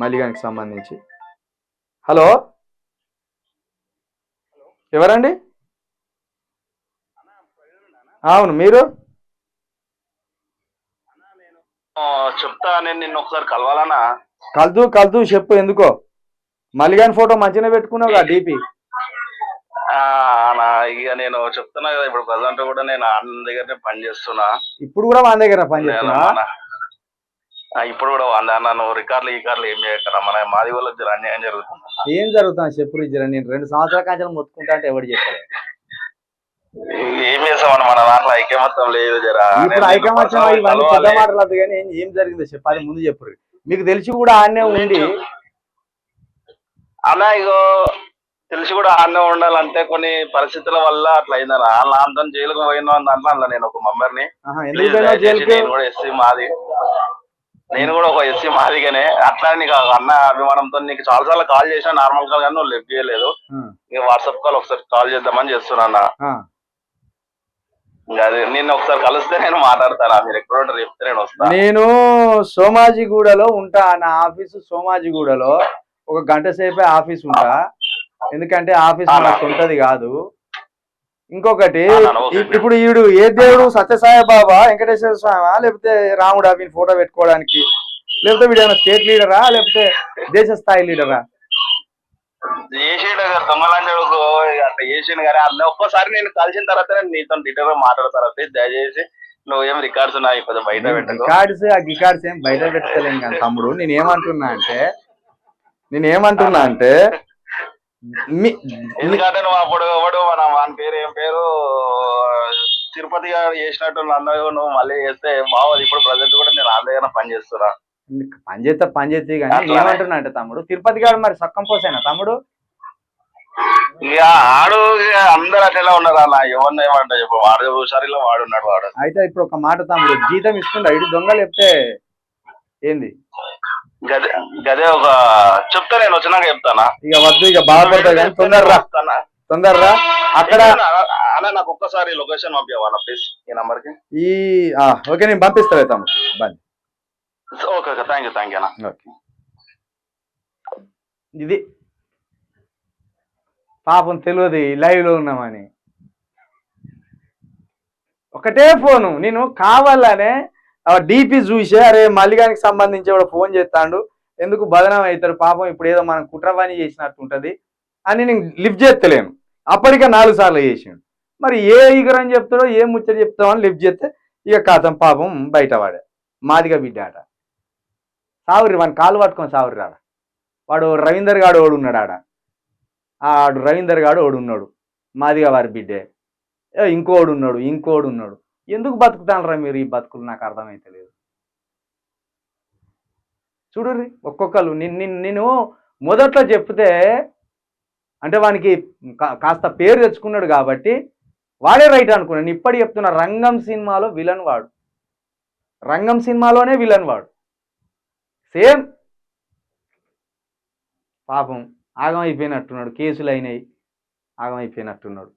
మల్లిగానికి సంబంధించి. హలో, ఎవరండి? అవును, మీరు? చెప్తా, నేను నిన్ను ఒకసారి కలవాలన్నా. కలుతూ చెప్పు. ఎందుకో మల్లిగాని ఫోటో మంచిగా పెట్టుకున్నావు డిపి. ఇక నేను చెప్తున్నా కదా, ఇప్పుడు ప్రజెంట్ కూడా నేను అన్న దగ్గరనే పని చేస్తున్నా. ఇప్పుడు కూడా మన దగ్గర పని చేస్తున్నా? ఇప్పుడు కూడా అన్న, నువ్వు రికార్డులు ఈ కార్లు ఏం చేయకరా, మన మాది వాళ్ళకి జర అన్యాయం జరుగుతుంది. ఏం జరుగుతుంది చెప్పు జర. నేను 2 సంవత్సరాల కాంచెలు మొత్తుకుంటా అంటే ఎవరు చెప్పలేదు. ఏం చేస్తామన్న, మన దాంట్లో ఐకమత్యం లేదు. జరా ఇప్పుడు ఐకమత్యం ఇవన్నీ పెద్ద మాటలు వద్దు కానీ ఏం జరిగిందో చెప్పు, అది ముందు చెప్పు. మీకు తెలిసి కూడా ఆడనే ఉండి అలా ఇగో తెలిసి కూడా ఆడనే ఉండాలంటే కొన్ని పరిస్థితుల వల్ల అట్లా అయిందన్న. అలా అంతా జైలుకు పోయిన దాంట్లో నేను ఒక మెంబర్ని. నేను కూడా ఎస్సీ మాది, నేను కూడా ఒక ఎస్సీ మాదిగానే. అట్లా నీకు అన్న అభిమానంతో నీకు చాలాసార్లు కాల్ చేసినా నార్మల్ కాల్ కానీ నువ్వు లిఫ్ట్ చేయలేదు. ఇక వాట్సాప్ కాల్ ఒకసారి కాల్ చేద్దామని చేస్తున్నా. అది నిన్న ఒకసారి కలిస్తే నేను మాట్లాడతాను. మీరు ఎక్కడ ఉంటారు చెప్తే నేను వస్తాను. నేను సోమాజిగూడలో ఉంటా. నా ఆఫీసు సోమాజిగూడలో. ఒక గంట సేపే ఆఫీస్ ఉంటా, ఎందుకంటే ఆఫీస్ నాకు ఉంటది కాదు. ఇంకొకటి, ఇప్పుడు ఈడు ఏ దేవుడు, సత్యసాయి బాబా, వెంకటేశ్వర స్వామి, లేకపోతే రాముడా వీని ఫోటో పెట్టుకోవడానికి? లేకపోతే వీడేమైనా స్టేట్ లీడరా లేకపోతే దేశ స్థాయి లీడరా? చేసేడు దొంగలంజడుకు అట్లా చేసిండు కానీ అన్న ఒక్కసారి నేను కలిసిన తర్వాత నేను నీతో డీటెయిల్ గా మాట్లాడతాను. దయచేసి నువ్వు ఏం రికార్డ్స్ ఉన్నాయి కొంచెం బయట పెట్టకు. రికార్డ్స్ ఏం బయట పెట్టలేం కానీ తమ్ముడు, నేనేమంటున్నా అంటే ఎందుకంటే నువ్వు అప్పుడు ఎవడు మన వాని పేరు ఏం పేరు తిరుపతి గారు చేసినట్టు నన్ను నువ్వు మళ్ళీ చేస్తే బాగోదు. ఇప్పుడు ప్రజెంట్ కూడా నేను ఆ దగ్గర పని చేస్తున్నా. పని చేస్తే కానీ ఏమంటున్నా అంటే తమ్ముడు, తిరుపతి గారు మరి సక్కం పోసేనా తమ్ముడు? ఇక ఆడు అందరు అట్లా ఉన్నారు అన్న. ఎవరిని ఏమంటా చెప్పు, వాడు హుషారిలో వాడున్నాడు వాడు. అయితే ఇప్పుడు ఒక మాట తమ్ముడు, జీతం ఇస్తుండ ఇటు దొంగలు చెప్తే ఏంది? గదే ఒక చెప్తా, నేను వచ్చినాక చెప్తానా. ఇక వద్దు, ఇక బాధపడతా కానీ తొందరరా. అక్కడ నాకు ఒక్కసారి లొకేషన్ పంపించవా ప్లీజ్ ఈ నంబర్ కి? ఓకే, నేను పంపిస్తా తమ్ముడు. బాయ్. ఓకే, థ్యాంక్ యూ అన్న. ఓకే, ఇది పాపం తెలియదు లైవ్ లో ఉన్నామని. ఒకటే ఫోను, నేను కావాలనే డిపి చూసి అరే మల్లిగానికి సంబంధించి కూడా ఫోన్ చేస్తాడు, ఎందుకు బదనాం అవుతాడు పాపం, ఇప్పుడు ఏదో మనం కుట్రవాణి చేసినట్టుంటది అని నేను లిఫ్ట్ చేస్తలేను. అప్పటికే 4 సార్లు చేసిండు. మరి ఏ ఈగరని చెప్తాడో ఏ ముచ్చట చెప్తాడో అని లిఫ్ట్ చేస్తే ఇక కాతం పాపం బయటవాడే. మాదిగా బిడ్డ ఆట సావురి, వాడిని కాలు పట్టుకొని సావురి రాడ. వాడు రవీందర్ గాడు ఓడు ఉన్నాడు ఆడ. ఆడు రవీందర్ గాడు ఓడున్నాడు, మాదిగా వారి బిడ్డే. ఇంకోడు ఉన్నాడు. ఎందుకు బతుకుతానరా మీరు ఈ బతుకులు? నాకు అర్థమైతే లేదు. చూడుర్రి ఒక్కొక్కరు. నేను మొదట్లో చెప్తే అంటే వానికి కాస్త పేరు తెచ్చుకున్నాడు కాబట్టి వాడే రైట్ అనుకున్నాను. నేను ఇప్పటి చెప్తున్నా, రంగం సినిమాలో విలన్ వాడు, రంగం సినిమాలోనే విలన్ వాడు సేమ్. పాపం ఆగమైపోయినట్టున్నాడు, కేసులు అయినాయి, ఆగమైపోయినట్టున్నాడు.